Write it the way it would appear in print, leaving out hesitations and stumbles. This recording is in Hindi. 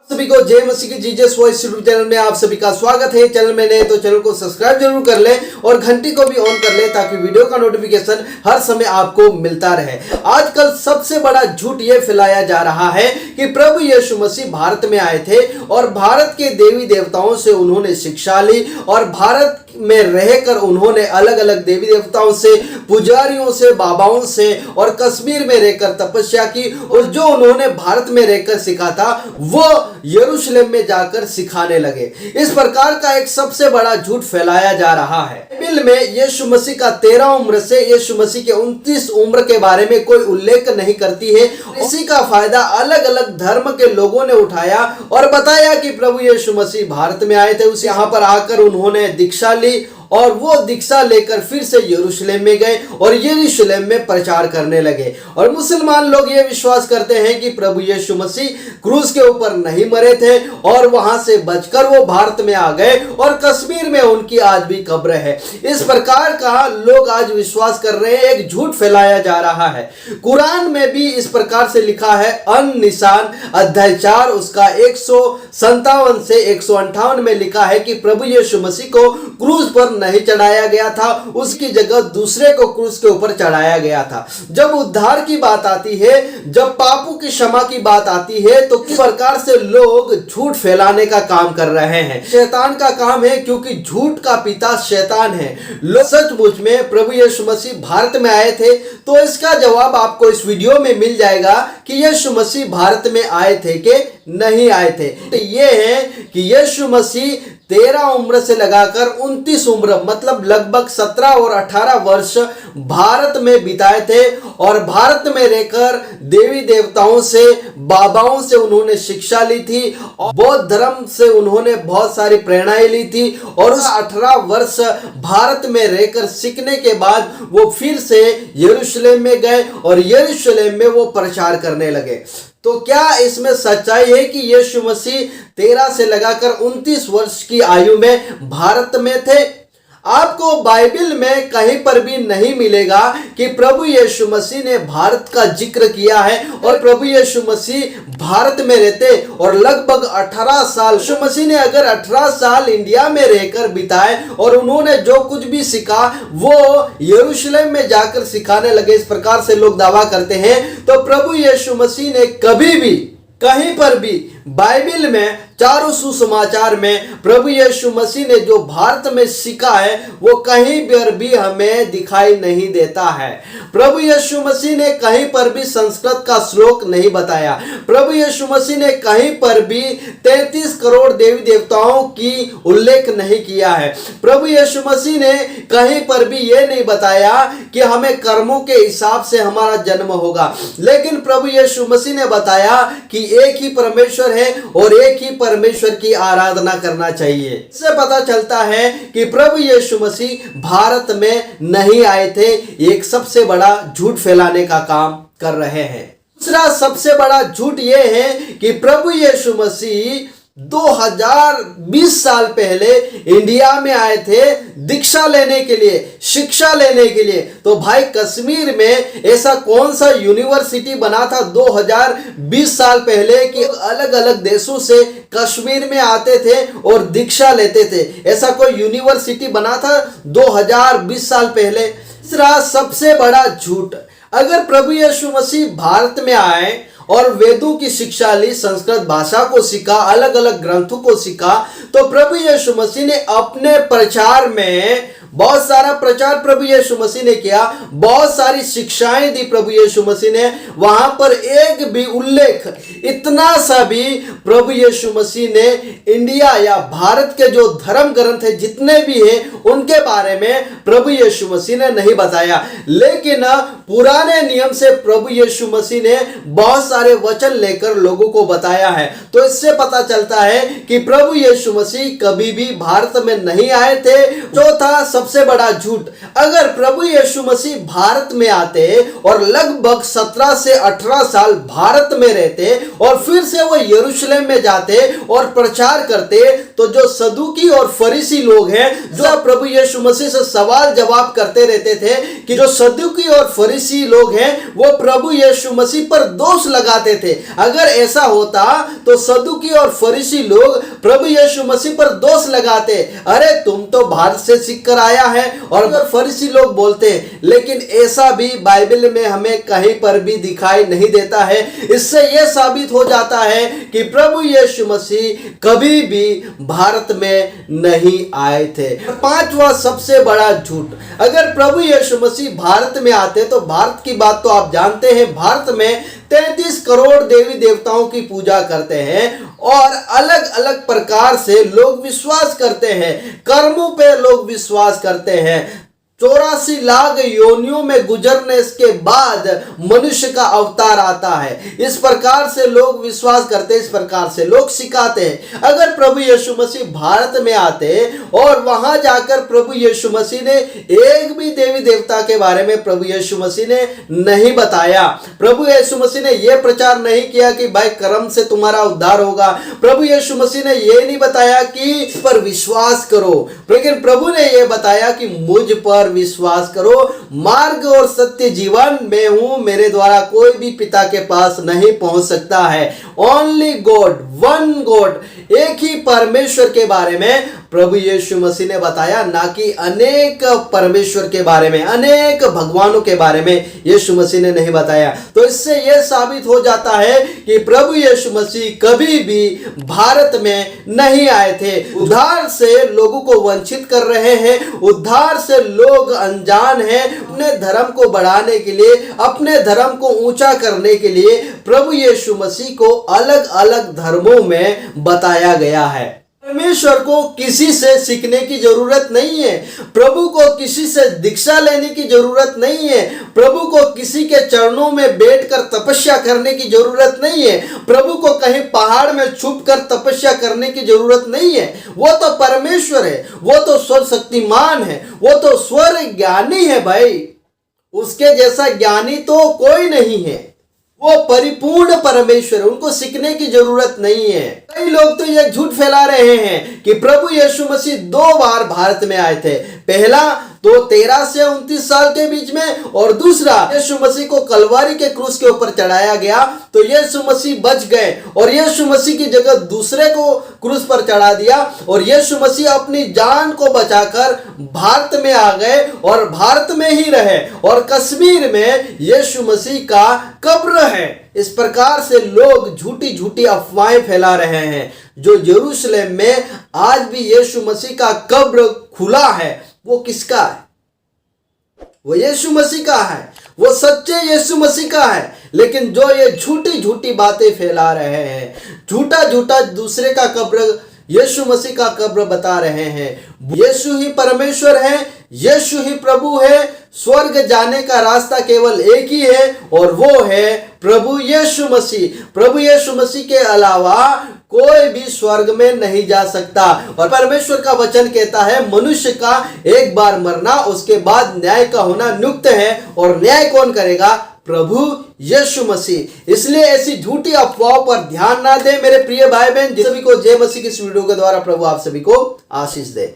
सभी को जय मसीह की जीसस वॉइस यूट्यूब चैनल में आप सभी का स्वागत है। चैनल में नए तो चैनल को सब्सक्राइब जरूर कर लें और घंटी को भी ऑन कर लें ताकि वीडियो का नोटिफिकेशन हर समय आपको मिलता रहे। आजकल सबसे बड़ा झूठ ये फैलाया जा रहा है कि प्रभु यीशु मसीह भारत में आए थे और भारत के देवी देवताओं से उन्होंने शिक्षा ली और भारत में रहकर उन्होंने अलग अलग देवी देवताओं से, पुजारियों से, बाबाओं से और कश्मीर में रहकर तपस्या की और जो उन्होंने भारत में रहकर सीखा था वो यरूशलेम में जाकर सिखाने लगे। इस प्रकार का एक सबसे बड़ा झूठ फैलाया जा रहा है। बाइबल में यीशु मसीह का 13 उम्र से यीशु मसीह के 29 उम्र के बारे में कोई उल्लेख नहीं करती है। इसी का फायदा अलग अलग धर्म के लोगों ने उठाया और बताया कि प्रभु यीशु मसीह भारत में आए थे, उस यहाँ पर आकर उन्होंने दीक्षा ली और वो दीक्षा लेकर फिर से यरूशलेम में गए और यरूशलेम में प्रचार करने लगे। और मुसलमान लोग ये विश्वास करते हैं कि प्रभु यीशु मसीह क्रूस के ऊपर नहीं मरे थे और वहां से बचकर वो भारत में आ गए और कश्मीर में उनकी आज भी कब्र है। इस प्रकार का लोग आज विश्वास कर रहे हैं, एक झूठ फैलाया जा रहा है। कुरान में भी इस प्रकार से लिखा है, अन निशान अध्याय 4 उसका 157 से 158 में लिखा है कि प्रभु यीशु मसीह को क्रूस पर नहीं चढ़ाया गया था, उसकी जगह दूसरे को क्रूस के ऊपर चढ़ाया गया था। जब उद्धार की बात आती है, जब पापों की क्षमा की बात आती है, तो किस प्रकार से लोग झूठ फैलाने का काम कर रहे हैं। शैतान का काम है, क्योंकि झूठ का पिता शैतान है। लोग सचमुच में प्रभु यीशु मसीह भारत में आए थे? तो इसका जवाब आपको इस वीडियो में मिल जाएगा कि यीशु मसीह भारत में आए थे कि नहीं आए थे। तो ये है कि यीशु मसीह 13 उम्र से लगाकर 29 उम्र मतलब लगभग 17 और 18 वर्ष भारत में बिताए थे और भारत में रहकर देवी देवताओं से, बाबाओं से उन्होंने शिक्षा ली थी और बौद्ध धर्म से उन्होंने बहुत सारी प्रेरणाएं ली थी और उस 18 वर्ष भारत में रहकर सीखने के बाद वो फिर से यरूशलेम में गए और यरूशलेम में वो प्रचार करने लगे। तो क्या इसमें सच्चाई है कि यीशु मसीह 13 से लगाकर 29 वर्ष की आयु में भारत में थे? आपको बाइबल में कहीं पर भी नहीं मिलेगा कि प्रभु यीशु मसीह ने भारत का जिक्र किया है और प्रभु यीशु मसीह भारत में रहते और लगभग 18 साल यीशु मसीह ने अगर 18 साल इंडिया में रहकर बिताए और उन्होंने जो कुछ भी सीखा वो यरूशलेम में जाकर सिखाने लगे, इस प्रकार से लोग दावा करते हैं, तो प्रभु यीशु मसीह ने कभी भी कहीं पर भी बाइबल में चारों सुसमाचार में प्रभु यीशु मसीह ने जो भारत में सीखा है वो कहीं पर भी हमें दिखाई नहीं देता है। प्रभु यीशु मसीह ने कहीं पर भी संस्कृत का श्लोक नहीं बताया। प्रभु यीशु मसीह ने कहीं पर भी 33 करोड़ देवी देवताओं की उल्लेख नहीं किया है। प्रभु यीशु मसीह ने कहीं पर भी ये नहीं बताया कि हमें कर्मों के हिसाब से हमारा जन्म होगा, लेकिन प्रभु यीशु मसीह ने बताया कि एक ही परमेश्वर है और एक ही परमेश्वर की आराधना करना चाहिए। इससे पता चलता है कि प्रभु यीशु मसीह भारत में नहीं आए थे। एक सबसे बड़ा झूठ फैलाने का काम कर रहे हैं। दूसरा सबसे बड़ा झूठ यह है कि प्रभु यीशु मसीह 2020 साल पहले इंडिया में आए थे दीक्षा लेने के लिए, शिक्षा लेने के लिए। तो भाई कश्मीर में ऐसा कौन सा यूनिवर्सिटी बना था 2020 साल पहले कि अलग अलग देशों से कश्मीर में आते थे और दीक्षा लेते थे? ऐसा कोई यूनिवर्सिटी बना था 2020 साल पहले? तीसरा सबसे बड़ा झूठ, अगर प्रभु यीशु मसीह भारत में आए और वेदों की शिक्षा ली, संस्कृत भाषा को सीखा, अलग अलग ग्रंथों को सीखा, तो प्रभु यीशु मसीह ने अपने प्रचार में बहुत सारा प्रचार प्रभु यीशु मसीह ने किया, बहुत सारी शिक्षाएं दी प्रभु यीशु मसीह ने। वहां पर एक भी उल्लेख, इतना सा भी प्रभु यीशु मसीह ने इंडिया या भारत के जो धर्म ग्रंथ है जितने भी हैं उनके बारे में प्रभु यीशु मसीह ने नहीं बताया। लेकिन पुराने नियम से प्रभु यीशु मसीह ने बहुत सारे वचन लेकर लोगों को बताया है। तो इससे पता चलता है कि प्रभु यीशु मसीह कभी भी भारत में नहीं आए थे। चौथा सबसे बड़ा झूठ, अगर प्रभु यीशु मसीह भारत में आते और लगभग 17 से 18 साल भारत में रहते और फिर से वो यरूशलेम में जाते और प्रचार करते, तो जो सदूकी और फरीसी लोग हैं जो प्रभु यीशु मसीह से सवाल जवाब करते रहते थे कि जो सदूकी और फरीसी लोग हैं वो प्रभु यीशु मसीह पर दोष लगाते थे। अगर ऐसा होता तो सदूकी और फरीसी लोग प्रभु यीशु मसीह पर दोष लगाते, अरे तुम तो भारत से सीख कर आया है। और फरीसी लोग बोलते, लेकिन ऐसा भी बाइबल में हमें कहीं पर भी दिखाई नहीं देता है। इससे यह साबित हो जाता है कि प्रभु यीशु मसीह कभी भी भारत में नहीं आए थे। पांचवा सबसे बड़ा झूठ, अगर प्रभु यीशु मसीह भारत में आते, तो भारत की बात तो आप जानते हैं, भारत में 33 करोड़ देवी देवताओं की पूजा करते हैं और अलग अलग प्रकार से लोग विश्वास करते हैं, कर्मों पे लोग विश्वास करते हैं। 84 लाख योनियों में गुजरने के बाद मनुष्य का अवतार आता है। इस प्रकार से लोग विश्वास करते हैं, इस प्रकार से लोग सिखाते हैं। अगर प्रभु यीशु मसीह भारत में आते और वहां जाकर प्रभु यीशु मसीह ने एक भी देवी देवता के बारे में प्रभु यीशु मसीह ने नहीं बताया, प्रभु यीशु मसीह ने यह प्रचार नहीं किया कि भाई कर्म से तुम्हारा उद्धार होगा, प्रभु यीशु मसीह ने यह नहीं बताया कि इस पर विश्वास करो, लेकिन प्रभु ने यह बताया कि मुझ पर विश्वास करो, मार्ग और सत्य जीवन में हूं, मेरे द्वारा कोई भी पिता के पास नहीं पहुंच सकता है। ओनली गॉड, वन गॉड, एक ही परमेश्वर के बारे में प्रभु यीशु मसीह ने बताया, ना कि अनेक परमेश्वर के बारे में, अनेक भगवानों के बारे में यीशु मसीह ने नहीं बताया। तो इससे यह साबित हो जाता है कि प्रभु यीशु मसीह कभी भी भारत में नहीं आए थे। उद्धार से लोगों को वंचित कर रहे हैं, उद्धार से लोग अनजान हैं। अपने धर्म को बढ़ाने के लिए, अपने धर्म को ऊंचा करने के लिए प्रभु यीशु मसीह को अलग अलग धर्मों में बताया गया है। परमेश्वर को किसी से सीखने की जरूरत नहीं है, प्रभु को किसी से दीक्षा लेने की जरूरत नहीं है, प्रभु को किसी के चरणों में बैठकर तपस्या करने की जरूरत नहीं है, प्रभु को कहीं पहाड़ में छुपकर तपस्या करने की जरूरत नहीं है। वो तो परमेश्वर है, वो तो सर्वशक्तिमान है, वो तो स्वर्ग ज्ञानी है भाई, उसके जैसा ज्ञानी तो कोई नहीं है। वो परिपूर्ण परमेश्वर है, उनको सीखने की जरूरत नहीं है। कई लोग तो यह झूठ फैला रहे हैं कि प्रभु यीशु मसीह 2 बार भारत में आए थे, पहला तो 13 से 29 साल के बीच में, और दूसरा यीशु मसीह को कलवारी के क्रूस के ऊपर चढ़ाया गया तो यीशु मसीह बच गए और यीशु मसीह की जगह दूसरे को क्रूस पर चढ़ा दिया और यीशु मसीह अपनी जान को बचाकर भारत में आ गए और भारत में ही रहे और कश्मीर में यीशु मसीह का कब्र है। इस प्रकार से लोग झूठी झूठी अफवाहें फैला रहे हैं। जो यरूशलेम में आज भी यीशु मसीह का कब्र खुला है, वो किसका है? वो यीशु मसीह का है, वो सच्चे यीशु मसीह का है। लेकिन जो ये झूठी झूठी बातें फैला रहे हैं, झूठा झूठा दूसरे का कब्र यीशु मसीह का कब्र बता रहे हैं। यीशु ही परमेश्वर है, यीशु ही प्रभु है, स्वर्ग जाने का रास्ता केवल एक ही है और वो है प्रभु यीशु मसीह। प्रभु यीशु मसीह के अलावा कोई भी स्वर्ग में नहीं जा सकता। और परमेश्वर का वचन कहता है मनुष्य का एक बार मरना, उसके बाद न्याय का होना नियुक्त है। और न्याय कौन करेगा? प्रभु यीशु मसीह। इसलिए ऐसी झूठी अफवाहों पर ध्यान ना दें मेरे प्रिय भाई बहन। सभी को जय मसीह की इस वीडियो के द्वारा प्रभु आप सभी को आशीष दे।